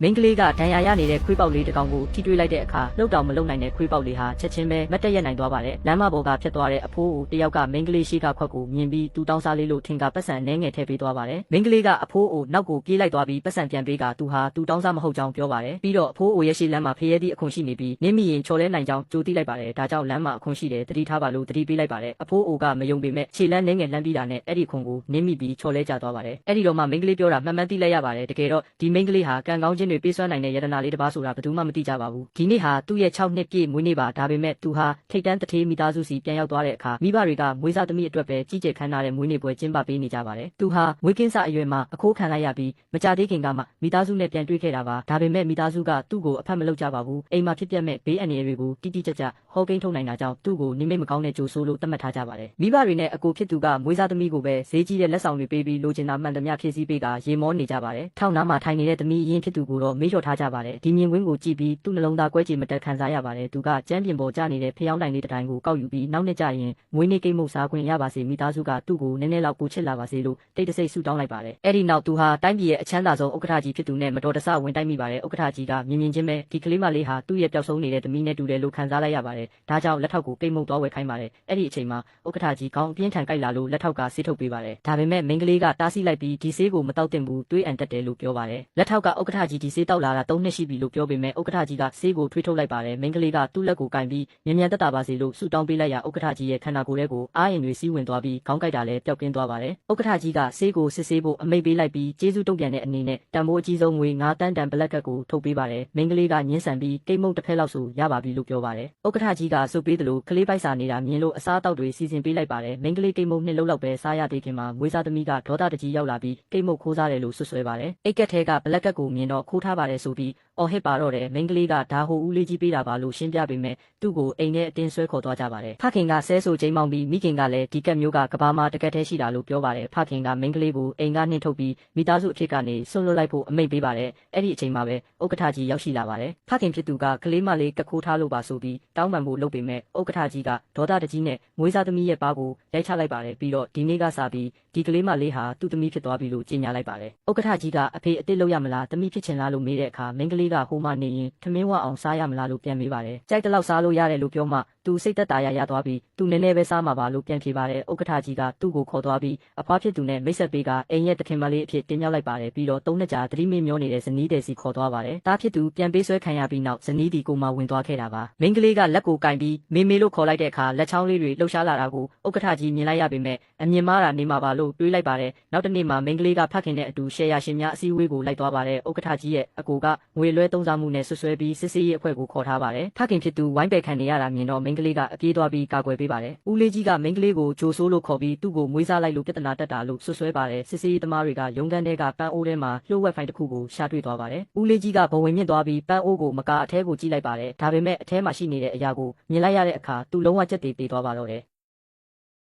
မိန်းကလေးကဒဏ်ရာရနေတဲ့ခွေးပေါက်လေးတစ်ကောင်ကိုထိတွေ့လိုက်တဲ့အခါလှုပ်တောင်မလှုပ်နိုင်တဲ့ခွေးပေါက်လေးဟာချက်ချင်းပဲမတ်တက်ရက်နိုင်သွားပါတယ်။လမ်းမပေါ်ကဖြတ်သွားတဲ့အဖိုးကိုတယောက်ကမိန်းကလေးရှိကခွက်ကိုမြင်ပြီးတူတောင်းစားလေးလို့ထင်ကပတ်စံနှဲငယ်ထည့်ပေးသွားပါတယ်။မိန်းကလေးကအဖိုးကိုနောက်ကိုပြေးလိုက်သွားပြီးပတ်စံပြန်ပေးကသူဟာတူတောင်းစားမဟုတ်ကြောင်းပြောပါတယ်။ပြီးတော့အဖိုးကိုရဲ့ရှိလမ်းမှာဖျဲသည့်အခွန်ရှိနေပြီးနင်းမိရင်ချော်လဲနိုင်ကြောင်းကြိုသိလိုက်ပါတယ်။ဒါကြောင့်လမ်းမှာအခွန်ရှိတယ်တတိထားပါလို့တတိပေးလိုက်ပါတယ်။အဖိုးအိုကမယုံပေမဲ့ခြေလမ်းနှဲငယ်လှမ်းပြီးတာနဲ့အဲ့ဒီခွန်ကိုနင်းမိပြီးချော်လဲကျသွားပါတယ်။အဲ့ဒီတော့မှမိန်းကလေးပြောတာမှန်မှန်သိလိုက်ရပါတယ်။တကယ်တော့ဒီမိန်းကလေးဟာကံကောင်းခြင်းတွေပေးစွမ်းနိုင်တဲ့ယတနာလေးတစ်ပါးဆိုတာဘယ်သူမှမသိကြပါဘူး။ဒီနေ့ဟာသူ့ရဲ့6နှစ်ပြည့်မွေးနေ့ပါဒါပေမဲ့သူဟာထိတ်တန်းတထေးမိသားစုစီပြန်ရောက်သွားတဲ့အခါမိဘတွေကမွေးစားသမီးအတွက်ပဲကြီးကျယ်ခမ်းနားတဲ့မွေးနေ့ပွဲကျင်းပပေးနေကြပါတယ်။သူဟာမွေးကင်းစအရွယ်မှာအခိုးခံလိုက်ရပြီးမကြသေးခင်ကမှမိသားစုနဲ့ပြန်တွေ့ခဲ့တာပါ။ဒါပေမဲ့မိသားစုကသူ့ကိုအဖတ်မလုပ်ကြပါဘူး။အိမ်မှာဖြစ်ပျက်မဲ့ဘေးအန္တရာယ်တွေကိုတိတိကျကျဟောကိန်းထုတ်နိုင်တာကြောင့်သူ့ကိုနိမိတ်မကောင်းတဲ့ကြိုဆိုးလို့သတ်မှတ်ထားကြပါတယ်။မိဘတွေနဲ့အကိုဖြစ်သူကမွေးစားသမီးကိုပဲဈေးကြီးတဲ့လက်ဆောင်တွေပေးပြီးလိုချင်တာမှန်သမျှဖြည့်ဆည်းပေးကရေမောနေကြပါတယ်။ထောက်နားမှာထိုင်နေတဲ့သမီးရင်းဖြစ်သူကိုတော့မေးလျှော့ထားကြပါတယ်။ဒီမြင်ကွင်းကိုကြည့်ပြီးသူ့နှလုံးသားကွဲကြေမတက်ခံစားရပါတယ်။သူကကျမ်းပြင်ပေါ်ကျနေတဲ့ဖျောင်းတိုင်လေးတစ်တိုင်းကိုကောက်ယူပြီးနောက်နှစ်ကျရင်မွေးနေ့ကိတ်မုတ်စားခွင့်ရပါစေမိသားစုကသူ့ကိုနည်းနည်းလောက်ပိုချစ်လာပါစေလို့တိတ်တဆိတ်ဆုတောင်းလိုက်ပါတယ်။အဲ့ဒီနောက်သူဟာတိုင်းပြည်ရဲ့အချမ်းသာဆုံးဥက္ကဋ္ဌကြီးဖြစ်သူနဲ့မတော်တဆဝင်တိုက်မိပါတယ်။ဥက္ကဋ္ဌကြီးကမြင်မြင်ချင်းပဲဒီကလေးမလေးဟာသူ့ရဲ့ပျောက်ဆုံးနေတဲ့သမီးနဲ့တူတယ်လို့ခံစားလိုက်ရပါတယ်။ဒါကြောင့်လက်ထောက်ကိုကိတ်မုတ်သွားဝယ်ခိုင်းပါတယ်။အဲ့ဒီအချိန်မှာဥက္ကဋ္ဌကြီးခေါင်းအပြင်းထန်ကြိုက်လာလို့လက်ထောက်ကဆေးထုတ်ပေးပါတယ်။ဒါပေမဲ့မိန်းကလေးကတားဆီးလိုက်ပြီးဒီဆေးကိုမတောက်သင့်ဘူးတွေးအံတက်တယ်လို့ပြောပါတယ်။လက်ထောက်ကဥက္ကဋ္ဌကြီးဒီဆေးတောက်လာတာ3နှစ်ရှိပြီလို့ပြောပေမဲ့ဥက္ကဋ္ဌကြီးကဆေးကိုထွေးထုတ်လိုက်ပါတယ်။မိန်းကလေးကသူ့လက်ကိုကင်ပြီးမြန်မြန်တက်တာပါစေလို့ဆုတောင်းပေးလိုက်ရဥက္ကဋ္ဌကြီးရဲ့ခန္ဓာကိုယ်ထဲကိုအားရင်တွေစီးဝင်သွားပြီးခေါင်းကိုက်တာလည်းပျောက်ကင်းသွားပါတယ်။ဥက္ကဋ္ဌကြီးကဆေးကိုစစ်ဆေးဖို့အမိန့်ပေးလိုက်ပြီးကျေးဇူးတုံ့ပြန်တဲ့အနေနဲ့တန်ဖိုးအကြီးဆုံးငွေ9တန်းတန်ဘလက်ကတ်ကိုထုတ်ပေးပါတယ်။မိန်းကလေးကညှင်းဆန်ပြီးကိတ်မုတ်တစ်ဖက်လောက်ဆိုရပါပြီလို့ပြောပါတယ်။ဥက္ကဋ္ဌကြီးကစုပ်ပေးသလိုကလေးပိုက်စာနေတာမြင်လို့အစားအသောက်တွေစီစဉ်ပေးလိုက်ပါတယ်။မိန်းကလေးကိတ်မုတ်နှစ်လုံးလောက်ပဲစားရသေးခင်မှာမွေးစားသမီးကဒေါသတကြီးရောက်လာပြီးကိတ်မုတ်ခိုးစားတယ်လို့ဆွဆွဲပါတယ်။အိတ်ကက်ထဲကဘလက်ကတ်ကိုမြင်တော့ခိုးထားပါတယ်ဆိုပြီးအော်ဟစ်ပါတော့တယ်မိန်းကလေးကဒါဟိုဦးလေးကြီးပေးတာပါလို့ရှင်းပြပေမဲ့သူ့ကိုအိမ်ထဲအတင်းဆွဲခေါ်သွားကြပါတယ်။ဖခင်ကဆဲဆိုချိန်မောင်းပြီးမိခင်ကလည်းဒီကက်မျိုးကကဘာမှာတကက်ထဲရှိတာလို့ပြောပါတယ်။ဖခင်ကမိန်းကလေးကိုအိမ်ကနှင်ထုတ်ပြီးမိသားစုအဖြစ်ကနေဆွန့်လွတ်လိုက်ဖို့အမိန့်ပေးပါတယ်။အဲ့ဒီအချိန်မှာပဲဥက္ကဋ္ဌကြီးရောက်ရှိလာပါတယ်။ဖခင်ဖြစ်သူကကလေးမလေးကခိုးထားလို့ပါဆိုပြီးတောင်းပန်ဖို့လုပ်ပေမဲ့ဥက္ကဋ္ဌကြီးကဒေါသတကြီးနဲ့မွေးစားသမီးရဲ့ပါးကိုရိုက်ချလိုက်ပါတယ်။ပြီးတော့ဒီနေ့ကစပြီးဒီကလေးမလေးဟာသူ့သမီးဖြစ်သွားပြီလို့ကြေညာလိုက်ပါတယ်။ဥက္ကဋ္ဌကြီးကအဖေအစ်စ်လုပ်ရမလားသမီးဖြစ်ချင်လားလို့မေးတဲ့အခါမိန်းကလေးကဟိုမှနေရင်ထမင်းဝအောင်စားရမလားလို့ပြန်မေးပါတယ်။ကြိုက်တဲ့လောက်စားလို့ရတယ်လို့ပြောမှသူစိတ်သက်သာရသွားပြီးသူနည်းနည်းပဲစားမှာပါလို့ပြန်ဖြေပါတယ်။ဥက္ကဋ္ဌကြီးကသူ့ကိုခေါ်သွားပြီးအဖွားဖြစ်သူနဲ့မိတ်ဆက်ပေးကအိမ်ရဲ့တခင်မလေးအဖြစ်တင်မြှောက်လိုက်ပါတယ်။ပြီးတော့3နှစ်ကြာသတိမေ့မျောနေတဲ့ဇနီးတဲ့စီခေါ်သွားပါတယ်။တားဖြစ်သူပြန်ပေးဆွဲခံရပြီးနောက်ဇနီးဒီကိုမှဝင်သွားခဲ့တာပါ။မိန်းကလေးကလက်ကိုကင်ပြီးမေမေလို့ခေါ်လိုက်တဲ့အခါလက်ချောင်းလေးတွေလှုပ်ရှားလာတာကိုဥက္ကဋ္ဌကြီးမြင်လိုက်ရပေမဲ့အမြင်မှားတာနေမှာပါလို့တွေးလိုက်ပါတယ်။နောက်တစ်နေ့မှာမိန်းကလေးကဖခင်နဲ့အတူရှယ်ယာရှင်များအစည်းအဝေးကိုလိုက်သွားပါတယ်။ဥက္ကဋ္ဌကြီးရဲ့အကိုကငွေလွှဲသုံးစားမှုနဲ့ဆွဆွဲပြီးစစ်ဆေးရေးအဖွဲ့ကိုခေါ်ထားပါတယ်။ဖခင်ဖြစ်သူဝိုင်းပယ်ခံနေရတာမြင်တော့မိန်းကလေးကအပြေးသွားပြီးကာကွယ်ပေးပါတယ်။ဦးလေးကြီးကမိန်းကလေးကိုဂျိုဆိုးလို့ခေါ်ပြီးသူ့ကိုမွေးစားလိုက်လို့ပြဿနာတက်တာလို့ဆွဆွဲပါတယ်။စစ်ဆေးရေးသမားတွေကရုံးခန်းထဲကပန်းအိုးထဲမှာလျှို့ဝှက်ဖိုင်တစ်ခုကိုရှာတွေ့သွားပါတယ်။ဦးလေးကြီးကဘဝင်မြင့်သွားပြီးပန်းအိုးကိုမကာအထဲကိုကြည့်လိုက်ပါတယ်။ဒါပေမဲ့အထဲမှာရှိနေတဲ့အရာကိုမြင်လိုက်ရတဲ့အခါသူလုံးဝကြက်သေးသွားပါတော့တယ်။